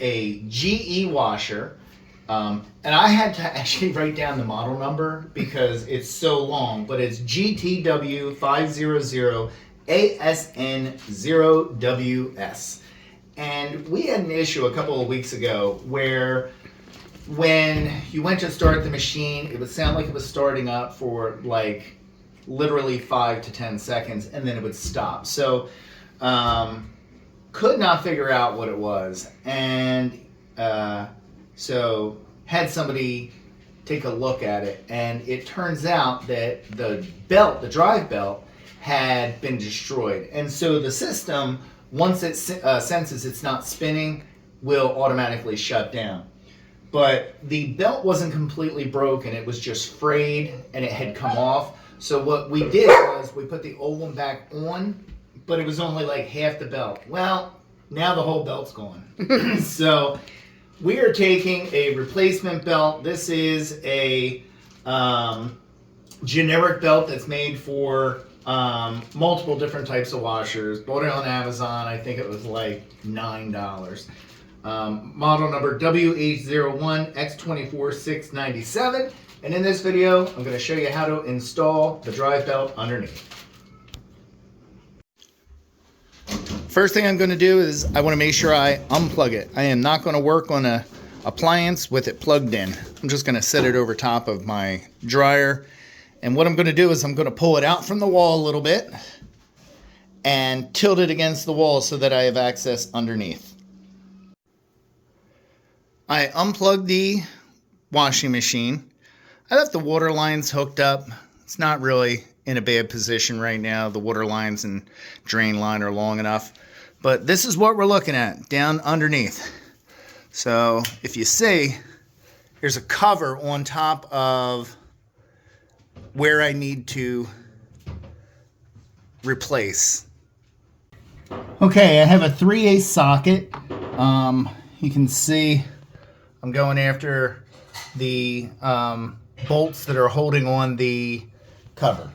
a GE washer. And I had to actually write down the model number because it's so long, but it's GTW500ASN0WS. And we had an issue a couple of weeks ago where when you went to start the machine, it would sound like it was starting up for like literally 5 to 10 seconds, and then it would stop. So could not figure out what it was, and so had somebody take a look at it, and it turns out that the belt, the drive belt, had been destroyed. And so the system, once it senses it's not spinning, will automatically shut down. But the belt wasn't completely broken, it was just frayed and it had come off. So what we did was we put the old one back on, but it was only like half the belt. Well, now the whole belt's gone. So we are taking a replacement belt. This is a generic belt that's made for multiple different types of washers. Bought it on Amazon. I think it was like $9. Model number WH01X24697. And in this video, I'm going to show you how to install the drive belt underneath. First thing I'm going to do is I want to make sure I unplug it. I am not going to work on an appliance with it plugged in. I'm just going to set it over top of my dryer. And what I'm going to do is I'm going to pull it out from the wall a little bit and tilt it against the wall so that I have access underneath. I unplugged the washing machine. I left the water lines hooked up. It's not really in a bad position right now. The water lines and drain line are long enough. But this is what we're looking at down underneath. So if you see, there's a cover on top of where I need to replace. Okay, I have a 3/8 socket. You can see I'm going after the bolts that are holding on the cover.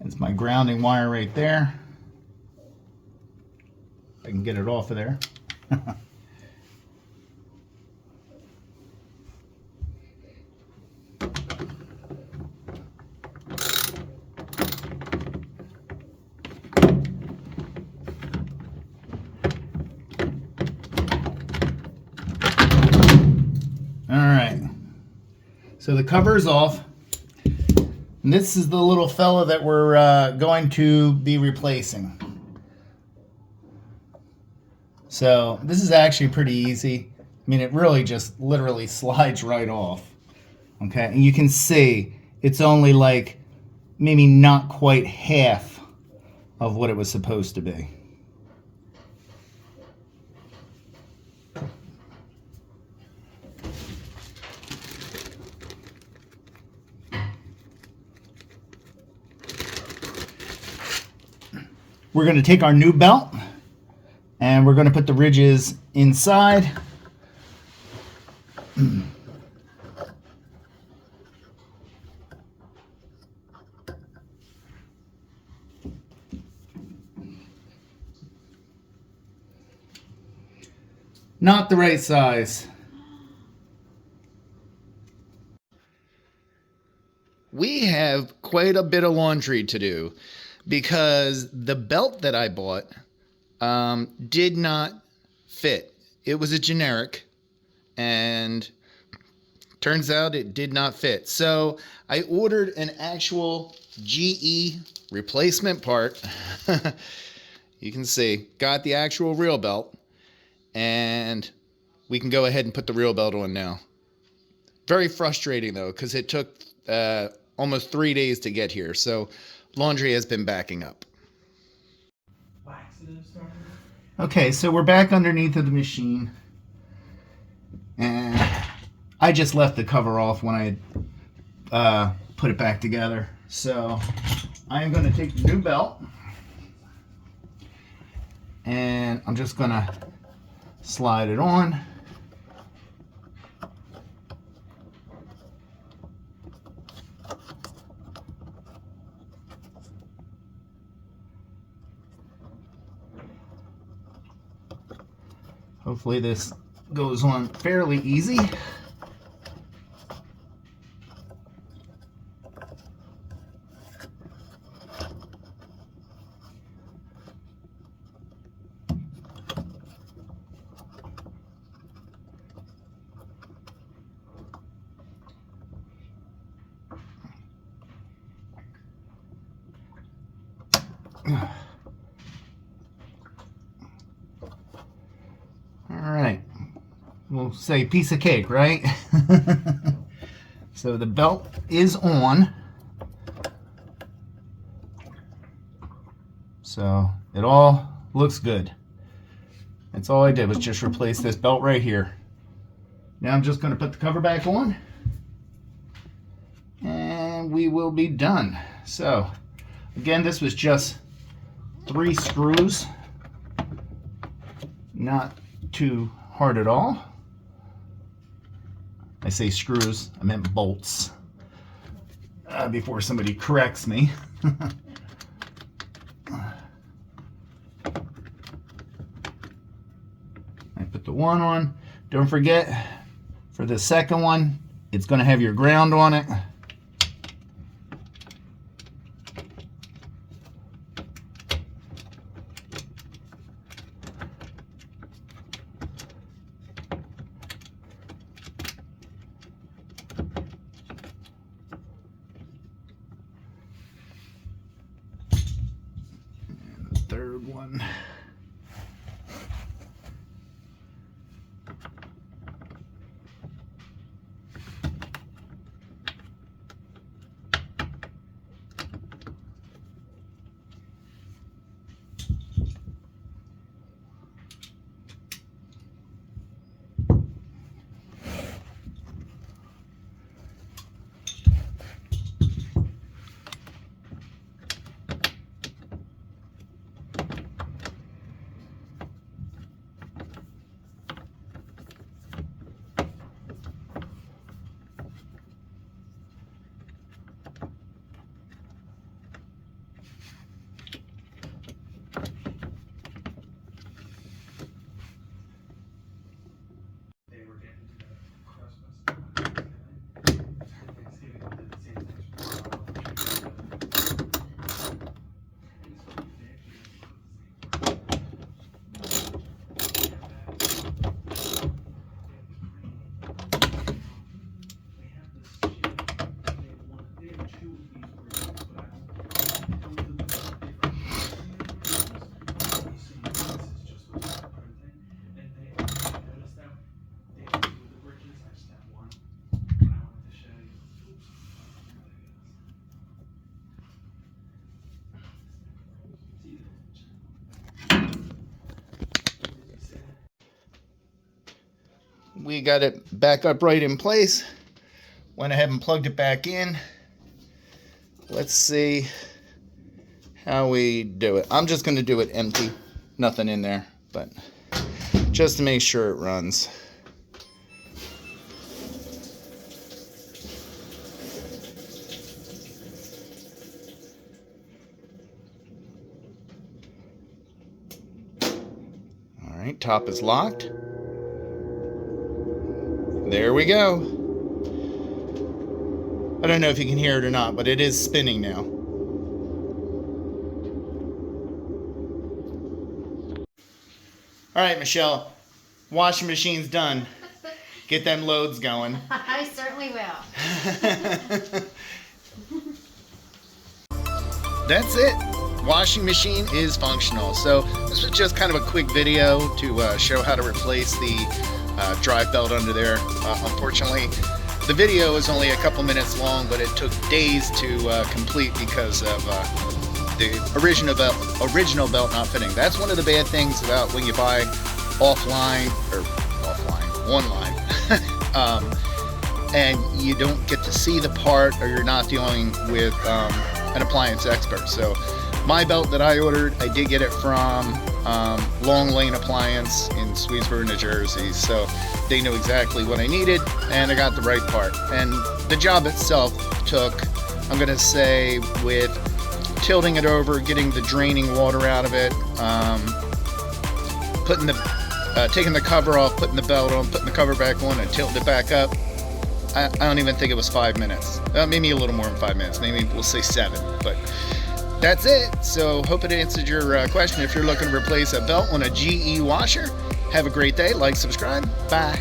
It's my grounding wire right there. I can get it off of there. All right, so the cover is off. And this is the little fella that we're going to be replacing. So this is actually pretty easy. I mean, it really just literally slides right off. Okay, and you can see it's only like maybe not quite half of what it was supposed to be. We're going to take our new belt and we're going to put the ridges inside. Not the right size. We have quite a bit of laundry to do, because the belt that I bought did not fit. It was a generic, and turns out it did not fit. So I ordered an actual GE replacement part. You can see, got the actual real belt, and we can go ahead and put the real belt on now. Very frustrating though, because it took almost 3 days to get here. So laundry has been backing up. Okay, so we're back underneath of the machine. And I just left the cover off when I put it back together. So I'm going to take the new belt. And I'm just going to slide it on. Hopefully this goes on fairly easy. All right, we'll say piece of cake, right? So the belt is on. So it all looks good. That's all I did was just replace this belt right here. Now I'm just going to put the cover back on and we will be done. So again, this was just 3 screws, not too hard at all. I say screws, I meant bolts, before somebody corrects me. I put the one on. Don't forget, for the second one, it's going to have your ground on it. Third one. We got it back upright in place. Went ahead and plugged it back in. Let's see how we do it. I'm just going to do it empty, nothing in there, but just to make sure it runs. All right, top is locked. There we go. I don't know if you can hear it or not, but it is spinning now. All right, Michelle, washing machine's done. Get them loads going. I certainly will. That's it. Washing machine is functional. So this was just kind of a quick video to show how to replace the drive belt under there. Unfortunately, The video is only a couple minutes long, but it took days to complete because of the original belt not fitting. That's one of the bad things about when you buy online, and you don't get to see the part, or you're not dealing with an appliance expert. So my belt that I ordered, I did get it from Long Lane Appliance in Swedesboro, New Jersey. So they knew exactly what I needed, and I got the right part. And the job itself took, I'm gonna say, with tilting it over, getting the draining water out of it, taking the cover off, putting the belt on, putting the cover back on, and tilting it back up. I don't even think it was 5 minutes. Maybe a little more than 5 minutes. Maybe we'll say 7. But that's it. So hope it answered your question. If you're looking to replace a belt on a GE washer, have a great day. Like, subscribe. Bye.